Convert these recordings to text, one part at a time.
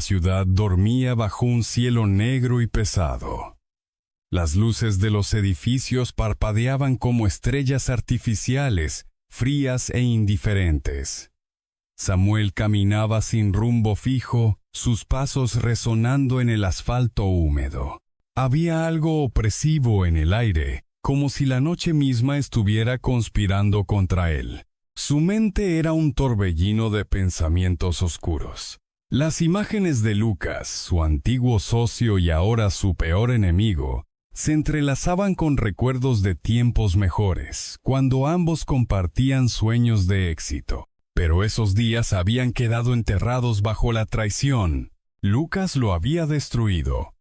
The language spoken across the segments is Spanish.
ciudad dormía bajo un cielo negro y pesado. Las luces de los edificios parpadeaban como estrellas artificiales, frías e indiferentes. Samuel caminaba sin rumbo fijo, sus pasos resonando en el asfalto húmedo. Había algo opresivo en el aire, como si la noche misma estuviera conspirando contra él. Su mente era un torbellino de pensamientos oscuros. Las imágenes de Lucas, su antiguo socio y ahora su peor enemigo, se entrelazaban con recuerdos de tiempos mejores, cuando ambos compartían sueños de éxito. Pero esos días habían quedado enterrados bajo la traición. Lucas lo había destruido.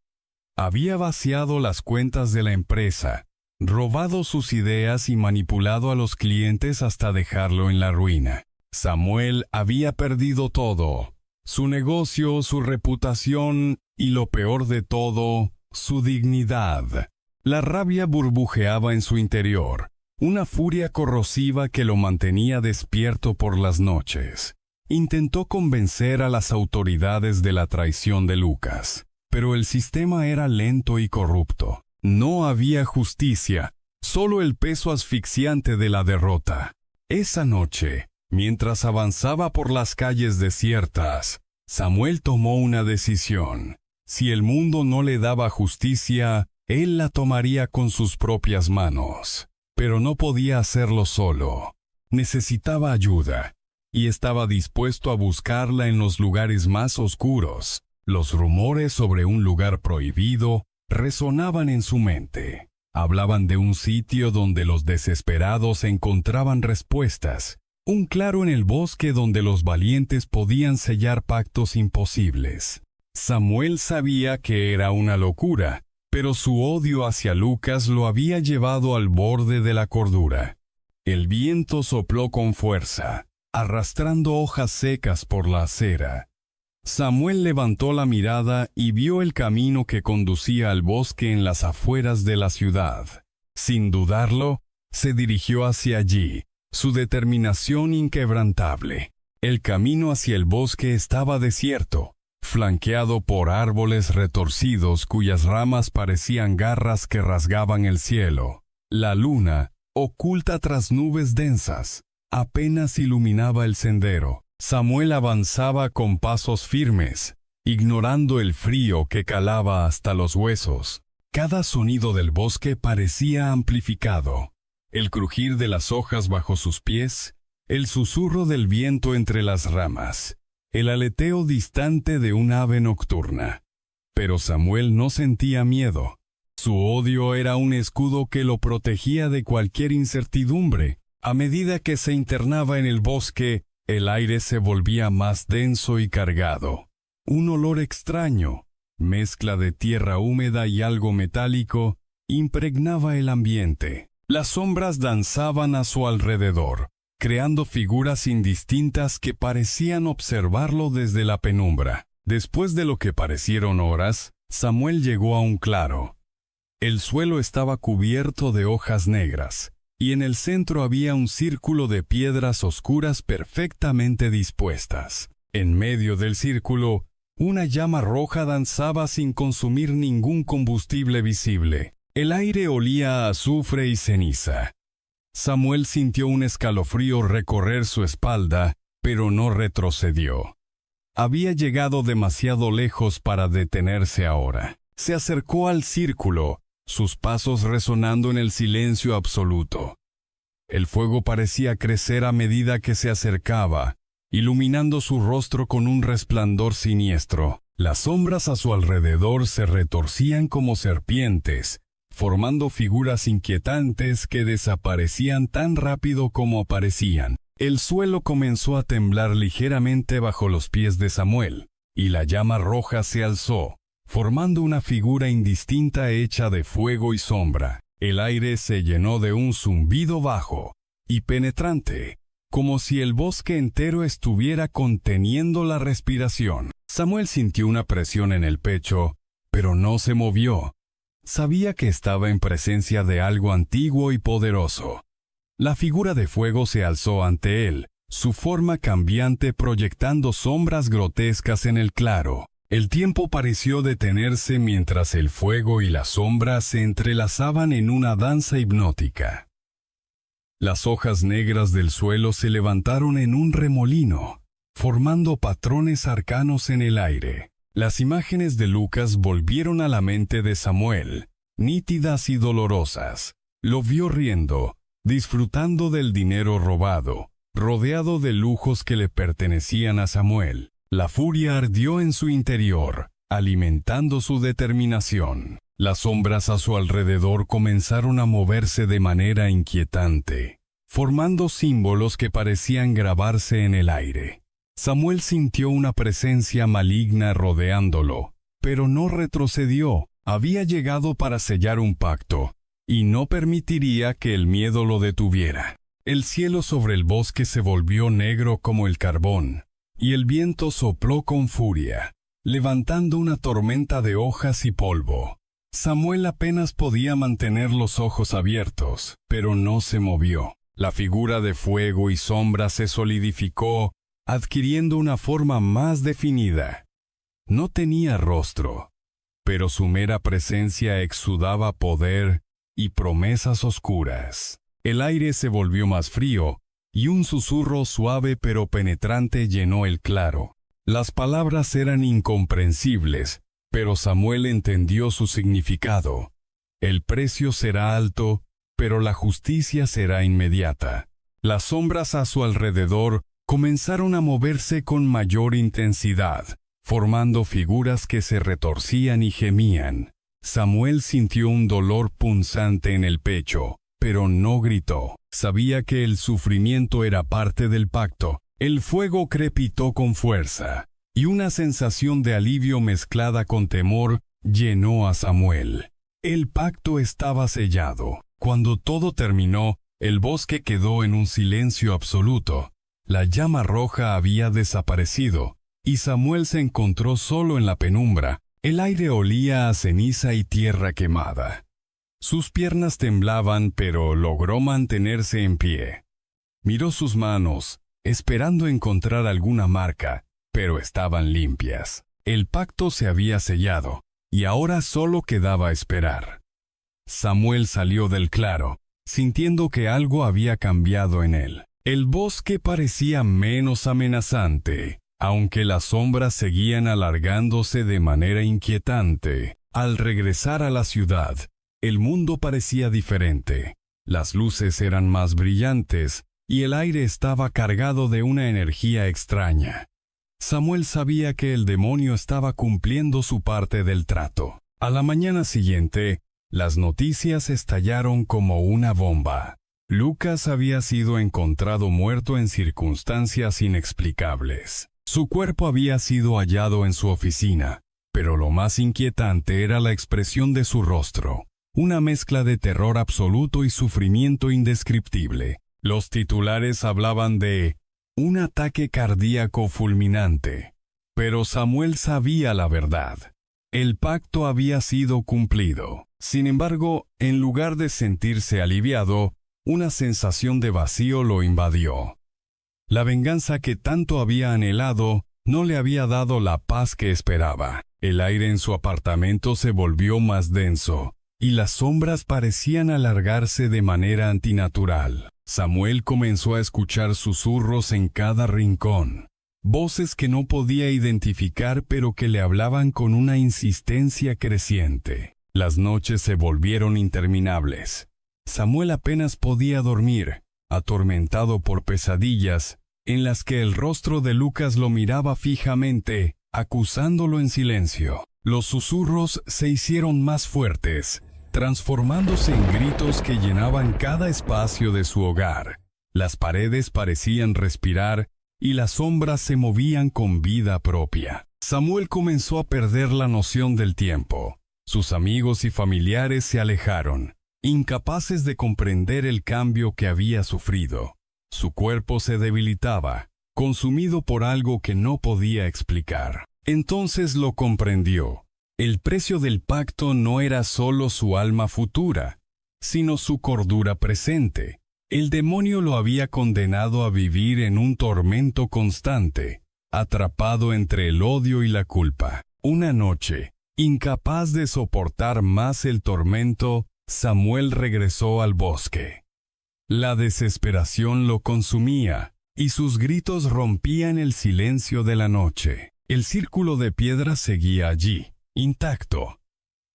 Había vaciado las cuentas de la empresa, robado sus ideas y manipulado a los clientes hasta dejarlo en la ruina. Samuel había perdido todo: su negocio, su reputación y, lo peor de todo, su dignidad. La rabia burbujeaba en su interior, una furia corrosiva que lo mantenía despierto por las noches. Intentó convencer a las autoridades de la traición de Lucas, pero el sistema era lento y corrupto. No había justicia, solo el peso asfixiante de la derrota. Esa noche, mientras avanzaba por las calles desiertas, Samuel tomó una decisión. Si el mundo no le daba justicia, él la tomaría con sus propias manos. Pero no podía hacerlo solo. Necesitaba ayuda, y estaba dispuesto a buscarla en los lugares más oscuros. Los rumores sobre un lugar prohibido resonaban en su mente. Hablaban de un sitio donde los desesperados encontraban respuestas, un claro en el bosque donde los valientes podían sellar pactos imposibles. Samuel sabía que era una locura, pero su odio hacia Lucas lo había llevado al borde de la cordura. El viento sopló con fuerza, arrastrando hojas secas por la acera. Samuel levantó la mirada y vio el camino que conducía al bosque en las afueras de la ciudad. Sin dudarlo, se dirigió hacia allí, su determinación inquebrantable. El camino hacia el bosque estaba desierto, flanqueado por árboles retorcidos cuyas ramas parecían garras que rasgaban el cielo. La luna, oculta tras nubes densas, apenas iluminaba el sendero. Samuel avanzaba con pasos firmes, ignorando el frío que calaba hasta los huesos. Cada sonido del bosque parecía amplificado: el crujir de las hojas bajo sus pies, el susurro del viento entre las ramas, el aleteo distante de un ave nocturna. Pero Samuel no sentía miedo. Su odio era un escudo que lo protegía de cualquier incertidumbre. A medida que se internaba en el bosque, el aire se volvía más denso y cargado. Un olor extraño, mezcla de tierra húmeda y algo metálico, impregnaba el ambiente. Las sombras danzaban a su alrededor, creando figuras indistintas que parecían observarlo desde la penumbra. Después de lo que parecieron horas, Samuel llegó a un claro. El suelo estaba cubierto de hojas negras, y en el centro había un círculo de piedras oscuras perfectamente dispuestas. En medio del círculo, una llama roja danzaba sin consumir ningún combustible visible. El aire olía a azufre y ceniza. Samuel sintió un escalofrío recorrer su espalda, pero no retrocedió. Había llegado demasiado lejos para detenerse ahora. Se acercó al círculo, sus pasos resonando en el silencio absoluto. El fuego parecía crecer a medida que se acercaba, iluminando su rostro con un resplandor siniestro. Las sombras a su alrededor se retorcían como serpientes, formando figuras inquietantes que desaparecían tan rápido como aparecían. El suelo comenzó a temblar ligeramente bajo los pies de Samuel, y la llama roja se alzó, formando una figura indistinta hecha de fuego y sombra. El aire se llenó de un zumbido bajo y penetrante, como si el bosque entero estuviera conteniendo la respiración. Samuel sintió una presión en el pecho, pero no se movió. Sabía que estaba en presencia de algo antiguo y poderoso. La figura de fuego se alzó ante él, su forma cambiante proyectando sombras grotescas en el claro. El tiempo pareció detenerse mientras el fuego y las sombras se entrelazaban en una danza hipnótica. Las hojas negras del suelo se levantaron en un remolino, formando patrones arcanos en el aire. Las imágenes de Lucas volvieron a la mente de Samuel, nítidas y dolorosas. Lo vio riendo, disfrutando del dinero robado, rodeado de lujos que le pertenecían a Samuel. La furia ardió en su interior, alimentando su determinación. Las sombras a su alrededor comenzaron a moverse de manera inquietante, formando símbolos que parecían grabarse en el aire. Samuel sintió una presencia maligna rodeándolo, pero no retrocedió. Había llegado para sellar un pacto, y no permitiría que el miedo lo detuviera. El cielo sobre el bosque se volvió negro como el carbón, y el viento sopló con furia, levantando una tormenta de hojas y polvo. Samuel apenas podía mantener los ojos abiertos, pero no se movió. La figura de fuego y sombra se solidificó, adquiriendo una forma más definida. No tenía rostro, pero su mera presencia exudaba poder y promesas oscuras. El aire se volvió más frío, y un susurro suave pero penetrante llenó el claro. Las palabras eran incomprensibles, pero Samuel entendió su significado. El precio será alto, pero la justicia será inmediata. Las sombras a su alrededor comenzaron a moverse con mayor intensidad, formando figuras que se retorcían y gemían. Samuel sintió un dolor punzante en el pecho, pero no gritó. Sabía que el sufrimiento era parte del pacto. El fuego crepitó con fuerza, y una sensación de alivio mezclada con temor llenó a Samuel. El pacto estaba sellado. Cuando todo terminó, el bosque quedó en un silencio absoluto. La llama roja había desaparecido, y Samuel se encontró solo en la penumbra. El aire olía a ceniza y tierra quemada. Sus piernas temblaban, pero logró mantenerse en pie. Miró sus manos, esperando encontrar alguna marca, pero estaban limpias. El pacto se había sellado, y ahora solo quedaba esperar. Samuel salió del claro, sintiendo que algo había cambiado en él. El bosque parecía menos amenazante, aunque las sombras seguían alargándose de manera inquietante. Al regresar a la ciudad, el mundo parecía diferente. Las luces eran más brillantes, y el aire estaba cargado de una energía extraña. Samuel sabía que el demonio estaba cumpliendo su parte del trato. A la mañana siguiente, las noticias estallaron como una bomba. Lucas había sido encontrado muerto en circunstancias inexplicables. Su cuerpo había sido hallado en su oficina, pero lo más inquietante era la expresión de su rostro, una mezcla de terror absoluto y sufrimiento indescriptible. Los titulares hablaban de un ataque cardíaco fulminante, pero Samuel sabía la verdad. El pacto había sido cumplido. Sin embargo, en lugar de sentirse aliviado, una sensación de vacío lo invadió. La venganza que tanto había anhelado no le había dado la paz que esperaba. El aire en su apartamento se volvió más denso, y las sombras parecían alargarse de manera antinatural. Samuel comenzó a escuchar susurros en cada rincón, voces que no podía identificar pero que le hablaban con una insistencia creciente. Las noches se volvieron interminables. Samuel apenas podía dormir, atormentado por pesadillas, en las que el rostro de Lucas lo miraba fijamente, acusándolo en silencio. Los susurros se hicieron más fuertes, transformándose en gritos que llenaban cada espacio de su hogar. Las paredes parecían respirar, y las sombras se movían con vida propia. Samuel comenzó a perder la noción del tiempo. Sus amigos y familiares se alejaron, incapaces de comprender el cambio que había sufrido. Su cuerpo se debilitaba, consumido por algo que no podía explicar. Entonces lo comprendió. El precio del pacto no era solo su alma futura, sino su cordura presente. El demonio lo había condenado a vivir en un tormento constante, atrapado entre el odio y la culpa. Una noche, incapaz de soportar más el tormento, Samuel regresó al bosque. La desesperación lo consumía, y sus gritos rompían el silencio de la noche. El círculo de piedra seguía allí, intacto.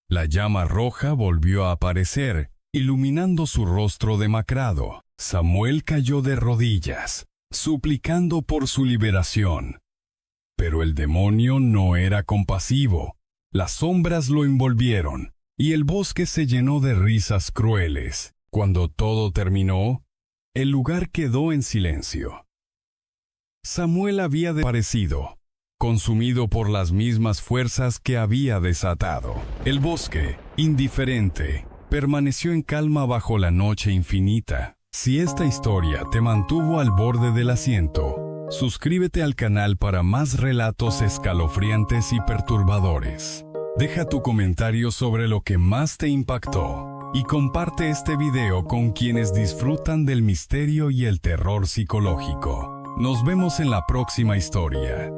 La llama roja volvió a aparecer, iluminando su rostro demacrado. Samuel cayó de rodillas, suplicando por su liberación. Pero el demonio no era compasivo. Las sombras lo envolvieron, y el bosque se llenó de risas crueles. Cuando todo terminó, el lugar quedó en silencio. Samuel había desaparecido, consumido por las mismas fuerzas que había desatado. El bosque, indiferente, permaneció en calma bajo la noche infinita. Si esta historia te mantuvo al borde del asiento, suscríbete al canal para más relatos escalofriantes y perturbadores. Deja tu comentario sobre lo que más te impactó y comparte este video con quienes disfrutan del misterio y el terror psicológico. Nos vemos en la próxima historia.